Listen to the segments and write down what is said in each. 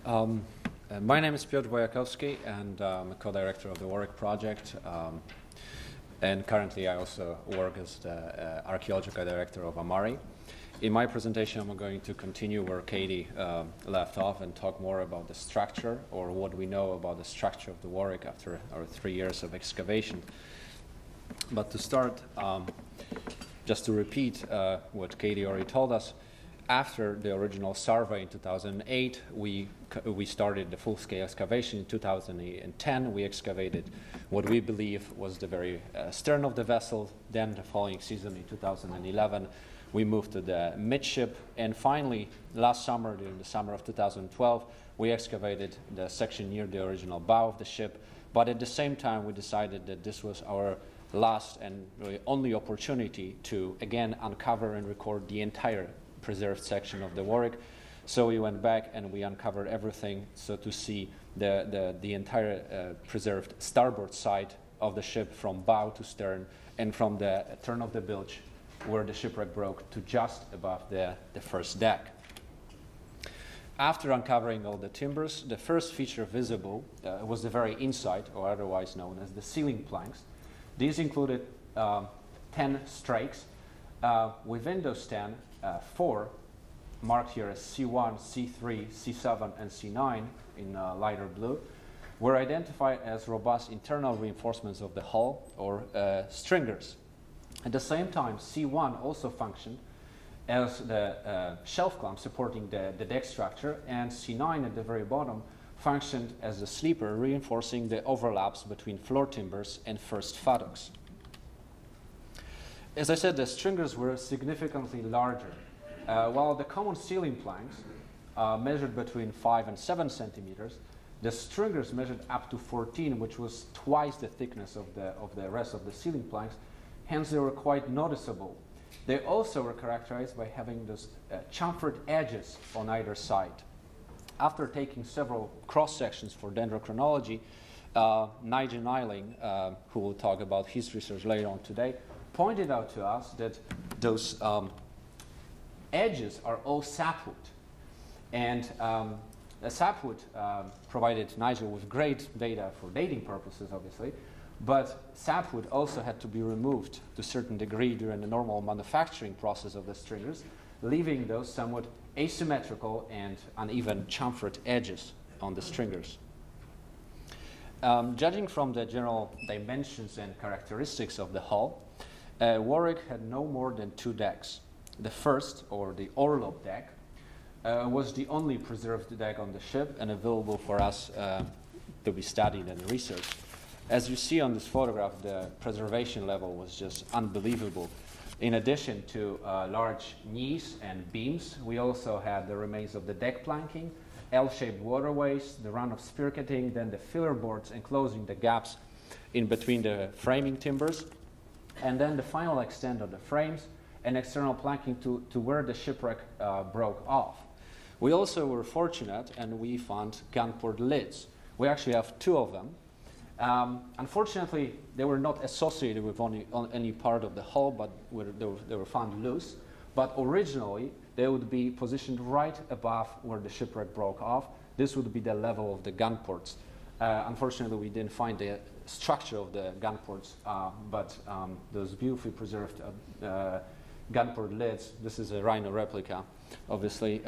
My name is Piotr Bojakowski, and I'm a co-director of the Warwick project. And currently I also work as the Archaeology director of AMARI. In my presentation, I'm going to continue where Katie left off and talk more about the structure, or what we know about the structure of the Warwick after our 3 years of excavation. But to start, just to repeat what Katie already told us, after the original survey in 2008, we started the full-scale excavation. In 2010, we excavated what we believe was the very stern of the vessel. Then the following season, in 2011, we moved to the midship. And finally, last summer, during the summer of 2012, we excavated the section near the original bow of the ship. But at the same time, we decided that this was our last and really only opportunity to, again, uncover and record the entire preserved section of the Warwick. So we went back and we uncovered everything, so to see the entire preserved starboard side of the ship from bow to stern, and from the turn of the bilge where the shipwreck broke to just above the first deck. After uncovering all the timbers, the first feature visible was the very inside, or otherwise known as the ceiling planks. These included 10 strakes. Within those 10, 4 marked here as C1, C3, C7, and C9 in lighter blue were identified as robust internal reinforcements of the hull, or stringers. At the same time, C1 also functioned as the shelf clamp supporting the deck structure, and C9 at the very bottom functioned as a sleeper, reinforcing the overlaps between floor timbers and first futtocks. As I said, the stringers were significantly larger. While the common ceiling planks measured between 5 and 7 centimeters, the stringers measured up to 14, which was twice the thickness of the rest of the ceiling planks. Hence, they were quite noticeable. They also were characterized by having those chamfered edges on either side. After taking several cross-sections for dendrochronology, Nigel Nyling, who will talk about his research later on today, pointed out to us that those edges are all sapwood. And the sapwood provided Nigel with great data for dating purposes, obviously, but sapwood also had to be removed to a certain degree during the normal manufacturing process of the stringers, leaving those somewhat asymmetrical and uneven chamfered edges on the stringers. Judging from the general dimensions and characteristics of the hull, Warwick had no more than 2 decks. The first, or the orlop deck, was the only preserved deck on the ship and available for us to be studied and researched. As you see on this photograph, the preservation level was just unbelievable. In addition to large knees and beams, we also had the remains of the deck planking, L-shaped waterways, the run of spear catting, then the filler boards enclosing the gaps in between the framing timbers, and then the final extent of the frames and external planking to where the shipwreck broke off. We also were fortunate, and we found gunport lids. We actually have 2 of them. Unfortunately, they were not associated with any part of the hull, but they were found loose. But originally, they would be positioned right above where the shipwreck broke off. This would be the level of the gun ports. Unfortunately, we didn't find the structure of the gun ports, but those beautifully preserved gun port lids, this is a rhino replica, obviously,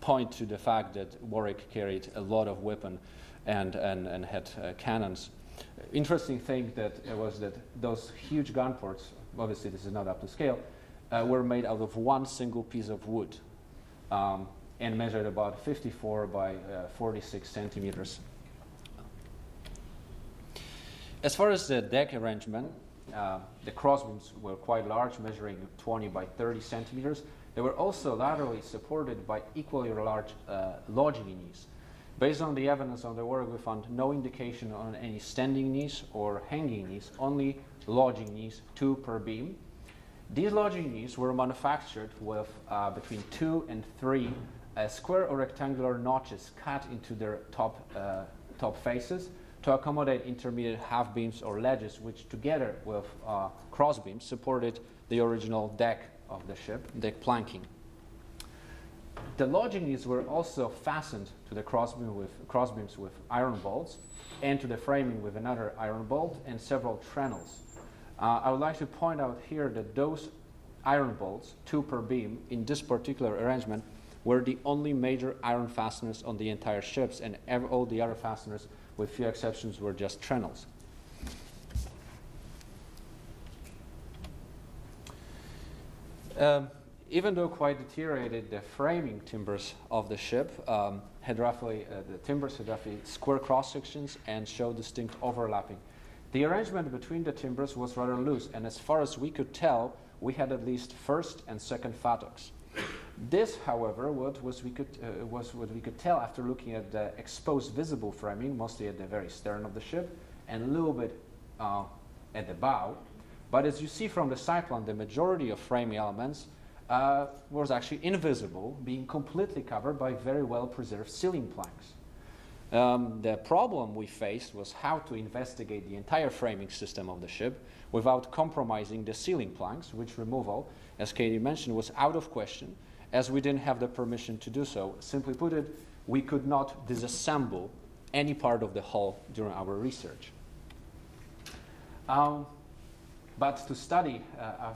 point to the fact that Warwick carried a lot of weapon and had cannons. Interesting thing was that those huge gun ports, obviously this is not up to scale, were made out of one single piece of wood and measured about 54 by 46 centimeters. As far as the deck arrangement, the crossbeams were quite large, measuring 20 by 30 centimeters. They were also laterally supported by equally large lodging knees. Based on the evidence on the work, we found no indication on any standing knees or hanging knees, only lodging knees, 2 per beam. These lodging knees were manufactured with between 2 and 3 square or rectangular notches cut into their top faces to accommodate intermediate half beams or ledges, which together with cross beams supported the original deck of the ship, deck planking. The lodgings were also fastened to the crossbeams with iron bolts, and to the framing with another iron bolt and several trenails. I would like to point out here that those iron bolts, 2 per beam, in this particular arrangement, were the only major iron fasteners on the entire ships, and all the other fasteners, with few exceptions, were just trenails. Even though quite deteriorated, the framing timbers of the ship had roughly, the timbers had roughly square cross sections and showed distinct overlapping. The arrangement between the timbers was rather loose, and as far as we could tell, we had at least first and second fattocks. This, however, was what we could tell after looking at the exposed visible framing, mostly at the very stern of the ship and a little bit at the bow. But as you see from the side plan, the majority of framing elements was actually invisible, being completely covered by very well preserved ceiling planks. The problem we faced was how to investigate the entire framing system of the ship without compromising the ceiling planks, which removal, as Katie mentioned, was out of question, as we didn't have the permission to do so. Simply put it, we could not disassemble any part of the hull during our research. But to study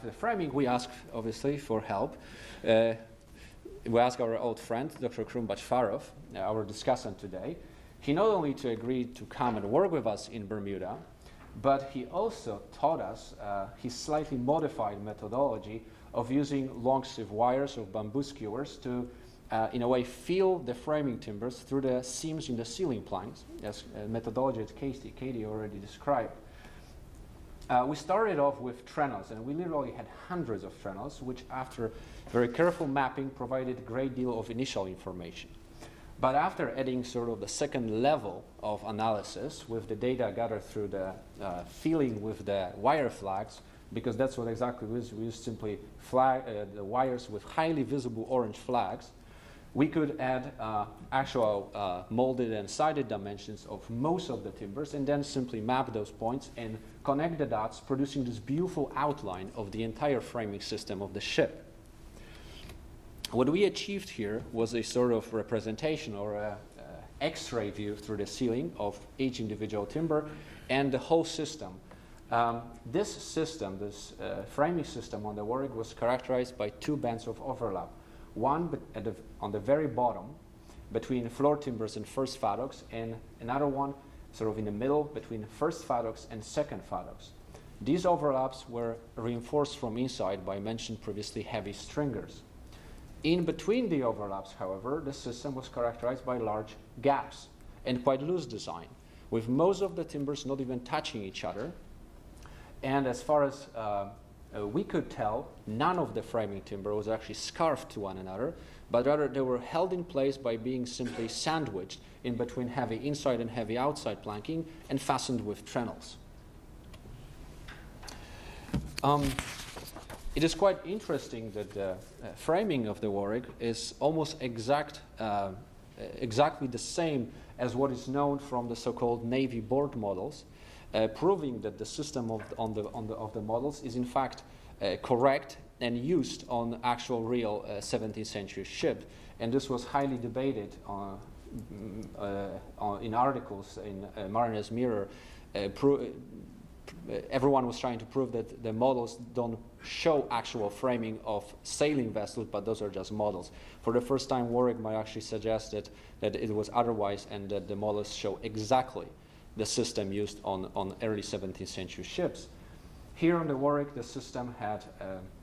the framing, we asked, obviously, for help. We asked our old friend, Dr. Krumbach-Farov, our discussant today. He not only agreed to come and work with us in Bermuda, but he also taught us his slightly modified methodology of using long sleeve wires of bamboo skewers to, in a way, feel the framing timbers through the seams in the ceiling planks, as a methodology that Katie already described. We started off with trenails, and we literally had hundreds of trenails, which after very careful mapping provided a great deal of initial information. But after adding sort of the second level of analysis with the data gathered through the feeling with the wire flags, because that's what exactly we used simply the wires with highly visible orange flags, we could add actual molded and sided dimensions of most of the timbers and then simply map those points and connect the dots, producing this beautiful outline of the entire framing system of the ship. What we achieved here was a sort of representation or a X-ray view through the ceiling of each individual timber and the whole system. This system, this framing system on the Warwick, was characterized by 2 bands of overlap. One on the very bottom between floor timbers and first fattocks, and another one sort of in the middle between first fattocks and second fattocks. These overlaps were reinforced from inside by mentioned previously heavy stringers. In between the overlaps, however, the system was characterized by large gaps and quite loose design, with most of the timbers not even touching each other. And as far as we could tell, none of the framing timber was actually scarfed to one another, but rather they were held in place by being simply sandwiched in between heavy inside and heavy outside planking and fastened with trenails. It is quite interesting that the framing of the Warwick is almost exactly the same as what is known from the so-called Navy board models, proving that the system of the models is in fact correct and used on actual real 17th century ship. And this was highly debated in articles in Mariner's Mirror. Everyone was trying to prove that the models don't show actual framing of sailing vessels, but those are just models. For the first time, Warwick might actually suggest that it was otherwise, and that the models show exactly the system used on early 17th century ships. Here on the Warwick, the system had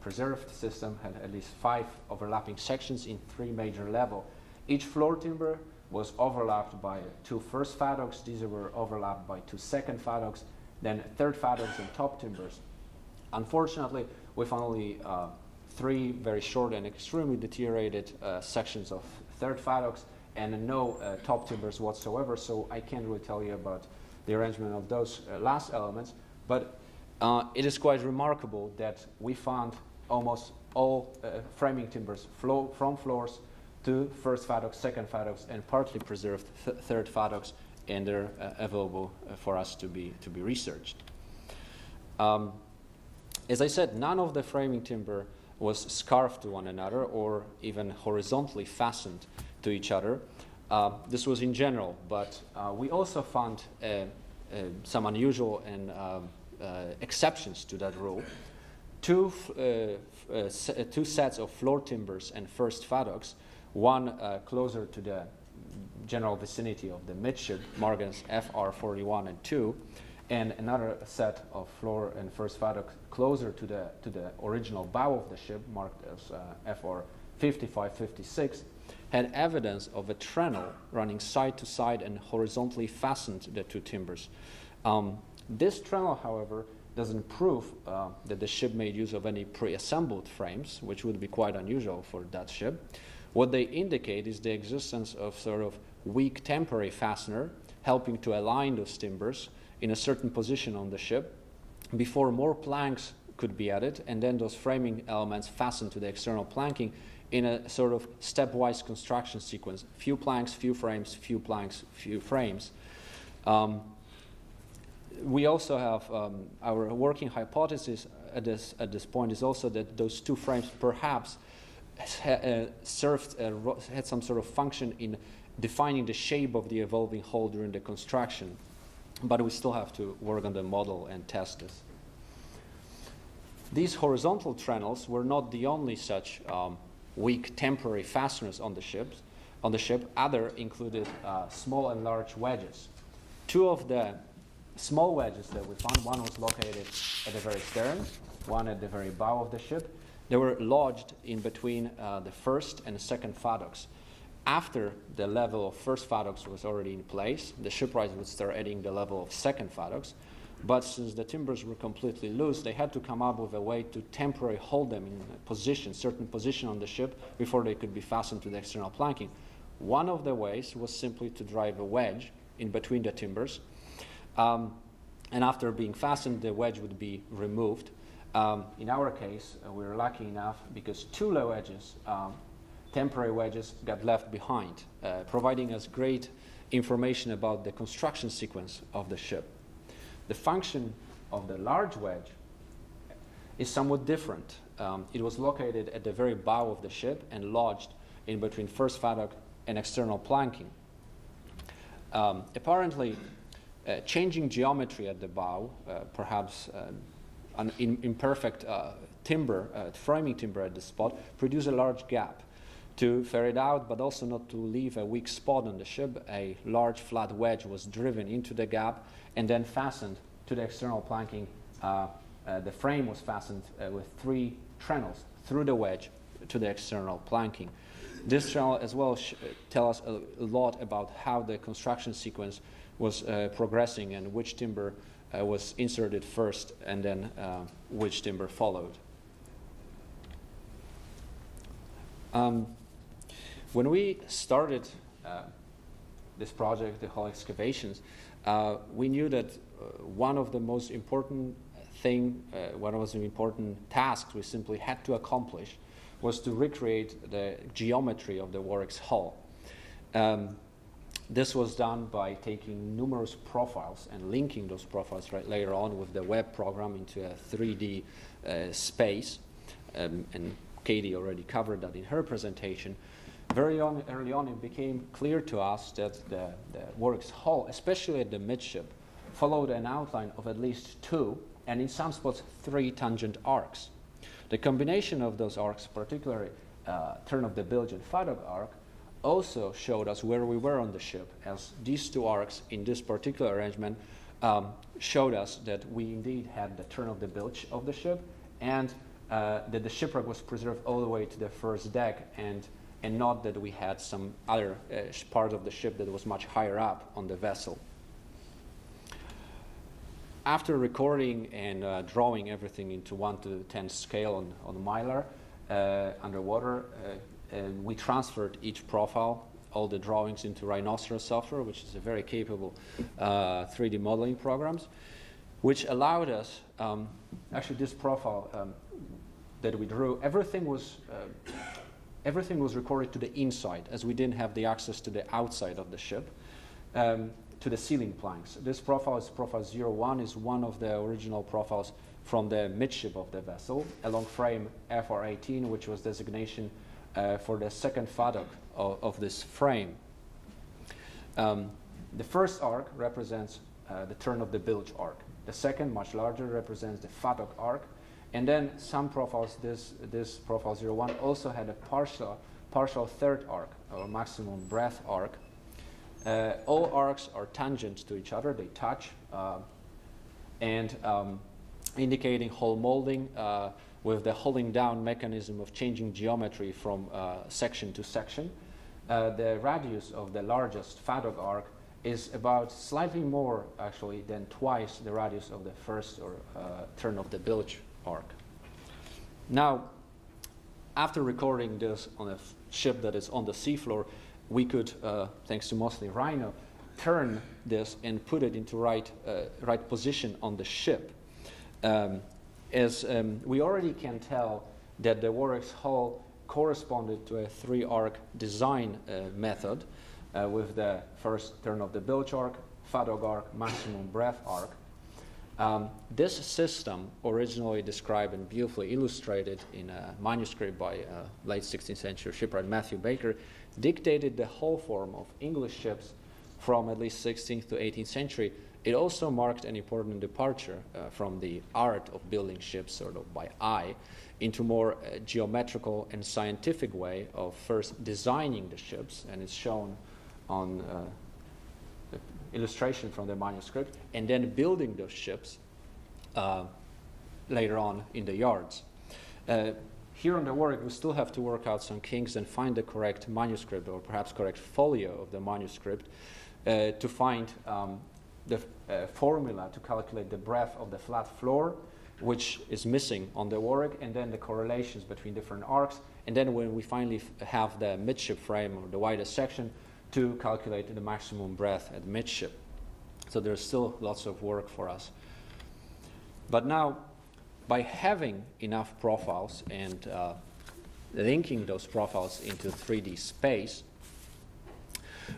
preserved system, had at least 5 overlapping sections in 3 major levels. Each floor timber was overlapped by 2 first fattocks. These were overlapped by 2 second fattocks, then third fattocks and top timbers. Unfortunately, we found only 3 very short and extremely deteriorated sections of third fattocks and no top timbers whatsoever, so I can't really tell you about the arrangement of those last elements, but it is quite remarkable that we found almost all framing timbers from floors to first fattocks, second fattocks, and partly preserved third fattocks, and they're available for us to be researched. As I said, none of the framing timber was scarfed to one another or even horizontally fastened to each other. This was in general, but we also found some unusual and exceptions to that rule. Two sets of floor timbers and first faddocks, one closer to the general vicinity of the midship, marked as FR41 and 2, and another set of floor and first faddocks closer to the original bow of the ship, marked as FR55-56, had evidence of a treadle running side to side and horizontally fastened the two timbers. This treadle, however, doesn't prove that the ship made use of any pre-assembled frames, which would be quite unusual for that ship. What they indicate is the existence of sort of weak temporary fastener helping to align those timbers in a certain position on the ship before more planks could be added, and then those framing elements fastened to the external planking in a sort of stepwise construction sequence. Few planks, few frames, few planks, few frames. We also have our working hypothesis at this point is also that those two frames perhaps had some sort of function in defining the shape of the evolving hull during the construction, but we still have to work on the model and test this. These horizontal treadles were not the only such weak temporary fasteners on the ship. Other included small and large wedges. Two of the small wedges that we found, one was located at the very stern, one at the very bow of the ship. They were lodged in between the first and second faddocks. After the level of first faddocks was already in place, the shipwrights would start adding the level of second faddocks. But since the timbers were completely loose, they had to come up with a way to temporarily hold them in a position, certain position on the ship before they could be fastened to the external planking. One of the ways was simply to drive a wedge in between the timbers. And after being fastened, the wedge would be removed. In our case, we were lucky enough because two low wedges, temporary wedges, got left behind, providing us great information about the construction sequence of the ship. The function of the large wedge is somewhat different. It was located at the very bow of the ship and lodged in between first faddock and external planking. Apparently, changing geometry at the bow, perhaps an imperfect framing timber at the spot, produced a large gap. To ferret out, but also not to leave a weak spot on the ship, a large flat wedge was driven into the gap and then fastened to the external planking. The frame was fastened with three treadles through the wedge to the external planking. This treadle as well tells us a lot about how the construction sequence was progressing and which timber was inserted first and then which timber followed. When we started this project, the hull excavations, we knew that one of the most important tasks we simply had to accomplish was to recreate the geometry of the Warwick's hull. This was done by taking numerous profiles and linking those profiles later on with the web program into a 3D space, and Katie already covered that in her presentation. Very early on, it became clear to us that the Warwick's hull, especially at the midship, followed an outline of at least two, and in some spots, three tangent arcs. The combination of those arcs, particularly turn of the bilge and faddock arc, also showed us where we were on the ship, as these two arcs in this particular arrangement showed us that we indeed had the turn of the bilge of the ship, and that the shipwreck was preserved all the way to the first deck, and not that we had some other part of the ship that was much higher up on the vessel. After recording and drawing everything into 1:10 scale on Mylar underwater, we transferred each profile, all the drawings, into Rhinoceros software, which is a very capable 3D modeling programs, which allowed us, actually this profile that we drew, everything was recorded to the inside, as we didn't have the access to the outside of the ship, to the ceiling planks. This profile is profile 01, is one of the original profiles from the midship of the vessel along frame FR18, which was designation for the second fathock of this frame. The first arc represents the turn of the bilge arc. The second, much larger, represents the fathock arc. And then some profiles, this profile 01 also had a partial third arc, or maximum breadth arc. All arcs are tangent to each other, they touch, and indicating hull molding with the hulling down mechanism of changing geometry from section to section. The radius of the largest fathock arc is about slightly more, actually, than twice the radius of the first or turn of the bilge arc. Now, after recording this on a ship that is on the seafloor, we could, thanks to mostly Rhino, turn this and put it into right position on the ship. As we already can tell that the Warwick's hull corresponded to a 3-arc design method with the first turn of the bilge arc, fathock arc, maximum breadth arc. This system, originally described and beautifully illustrated in a manuscript by late 16th century shipwright Matthew Baker, dictated the hull form of English ships from at least 16th to 18th century. It also marked an important departure from the art of building ships sort of by eye into more geometrical and scientific way of first designing the ships, and it's shown on the illustration from the manuscript, and then building those ships later on in the yards. Here on the Warwick, we still have to work out some kinks and find the correct manuscript, or perhaps correct folio of the manuscript, to find the formula to calculate the breadth of the flat floor, which is missing on the Warwick, and then the correlations between different arcs, and then when we finally have the midship frame, or the widest section, to calculate the maximum breadth at midship. So there's still lots of work for us. But now, by having enough profiles and linking those profiles into 3D space,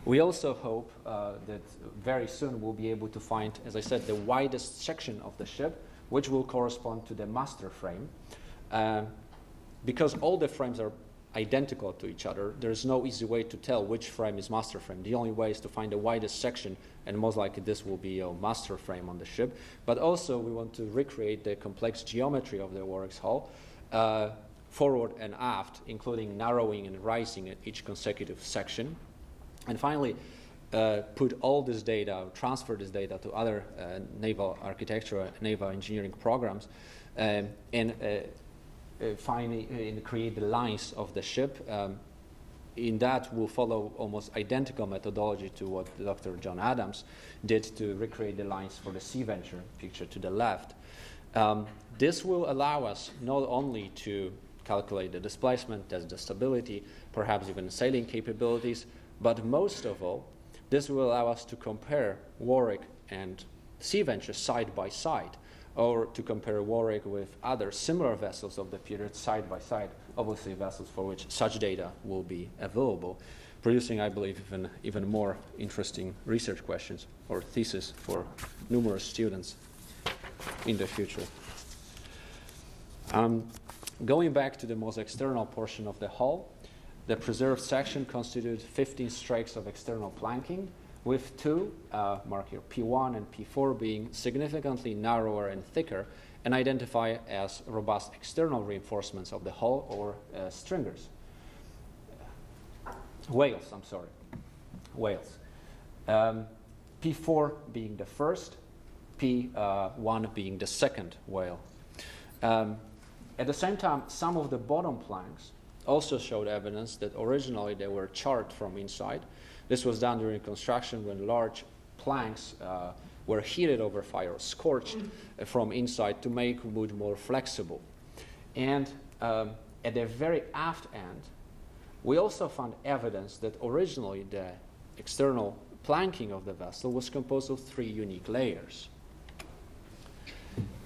we also hope that very soon we'll be able to find, as I said, the widest section of the ship, which will correspond to the master frame. Because all the frames are identical to each other, there's no easy way to tell which frame is master frame. The only way is to find the widest section, and most likely this will be a master frame on the ship. But also we want to recreate the complex geometry of the Warwick's hull, forward and aft, including narrowing and rising at each consecutive section. And finally, put all this data, transfer this data to other naval architecture, naval engineering programs, and finally create the lines of the ship. In that, we'll follow almost identical methodology to what Dr. John Adams did to recreate the lines for the Sea Venture, picture to the left. This will allow us not only to calculate the displacement, test the stability, perhaps even sailing capabilities, but most of all, this will allow us to compare Warwick and Sea Venture side by side, or to compare Warwick with other similar vessels of the period side by side, obviously vessels for which such data will be available, producing, I believe, even more interesting research questions or thesis for numerous students in the future. Going back to the most external portion of the hull, the preserved section constituted 15 strakes of external planking, with two, marked here P1 and P4, being significantly narrower and thicker, and identify as robust external reinforcements of the hull, or stringers. Whales, I'm sorry. Whales. P4 being the first, P1 being the second whale. At the same time, some of the bottom planks also showed evidence that originally they were charred from inside. This was done during construction when large planks were heated over fire or scorched from inside to make wood more flexible. And at the very aft end, we also found evidence that originally the external planking of the vessel was composed of 3 unique layers.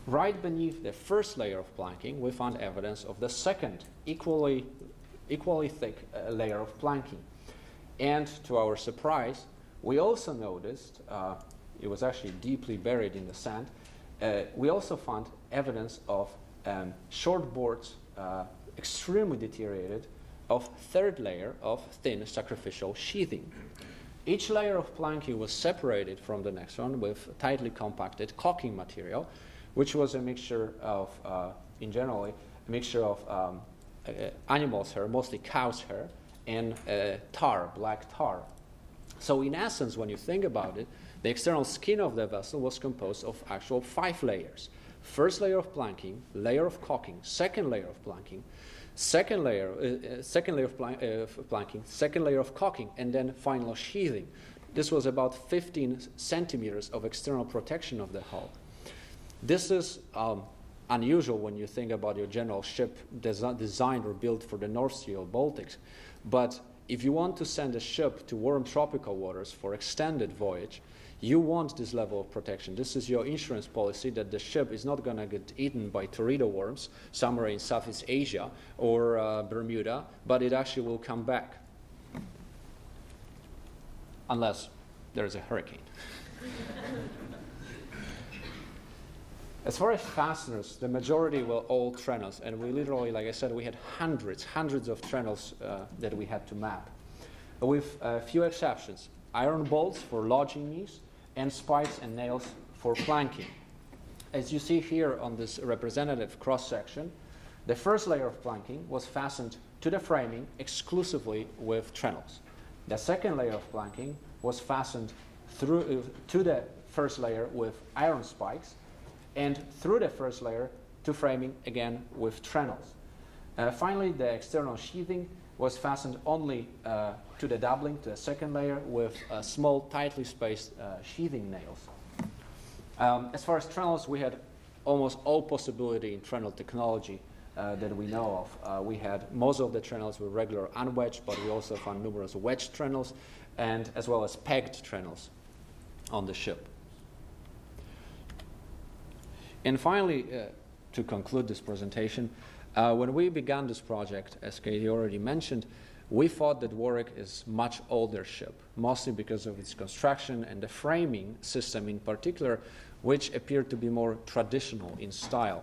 Right beneath the first layer of planking, we found evidence of the second, equally thick layer of planking. And to our surprise, we also noticed, it was actually deeply buried in the sand, we also found evidence of short boards, extremely deteriorated, of third layer of thin sacrificial sheathing. Each layer of planking was separated from the next one with tightly compacted caulking material, which was a mixture of, in general, a mixture of animals' hair, mostly cow's hair, and tar, black tar. So in essence, when you think about it, the external skin of the vessel was composed of actual 5 layers. First layer of planking, layer of caulking, second layer of planking, second layer of planking, second layer of caulking, and then final sheathing. This was about 15 centimeters of external protection of the hull. This is unusual when you think about your general ship designed or built for the North Sea or Baltics. But if you want to send a ship to warm tropical waters for extended voyage, you want this level of protection. This is your insurance policy that the ship is not going to get eaten by torpedo worms somewhere in Southeast Asia or Bermuda, but it actually will come back. Unless there is a hurricane. As far as fasteners, the majority were all trenails, and we literally, like I said, we had hundreds of trenails that we had to map, with a few exceptions. Iron bolts for lodging knees, and spikes and nails for planking. As you see here on this representative cross-section, the first layer of planking was fastened to the framing exclusively with trenails. The second layer of planking was fastened through to the first layer with iron spikes, and through the first layer to framing again with trenails. Finally, the external sheathing was fastened only to the doubling, to the second layer, with small, tightly spaced sheathing nails. As far as trenails, we had almost all possibility in trenal technology that we know of. We had most of the trenails were regular unwedged, but we also found numerous wedged trenails, and as well as pegged trenails on the ship. And finally, to conclude this presentation, when we began this project, as Katie already mentioned, we thought that Warwick is a much older ship, mostly because of its construction and the framing system in particular, which appeared to be more traditional in style.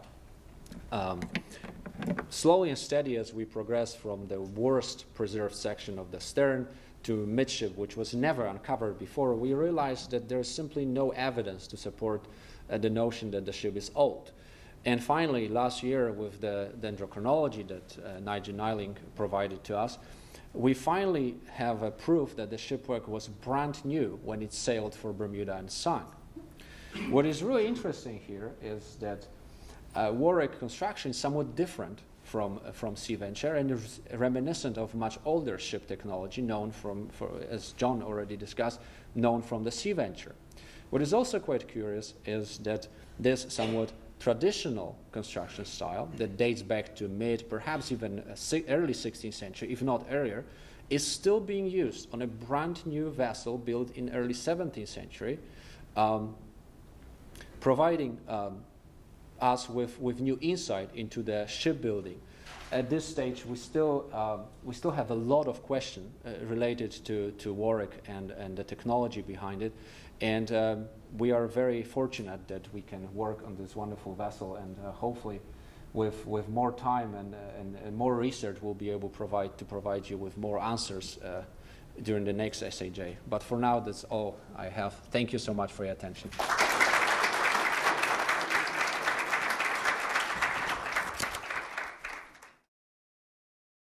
Slowly and steady as we progressed from the worst preserved section of the stern to midship, which was never uncovered before, we realized that there is simply no evidence to support the notion that the ship is old. And finally, last year, with the dendrochronology that Nigel Nyling provided to us, we finally have a proof that the shipwreck was brand new when it sailed for Bermuda and sunk. What is really interesting here is that Warwick construction is somewhat different from Sea Venture and is reminiscent of much older ship technology known as John already discussed, known from the Sea Venture. What is also quite curious is that this somewhat traditional construction style that dates back to perhaps even early 16th century, if not earlier, is still being used on a brand new vessel built in early 17th century, providing us with new insight into the shipbuilding. At this stage, we still have a lot of questions related to Warwick and the technology behind it, and we are very fortunate that we can work on this wonderful vessel, and hopefully, with more time and more research, we'll be able to provide you with more answers during the next SHA. But for now, that's all I have. Thank you so much for your attention.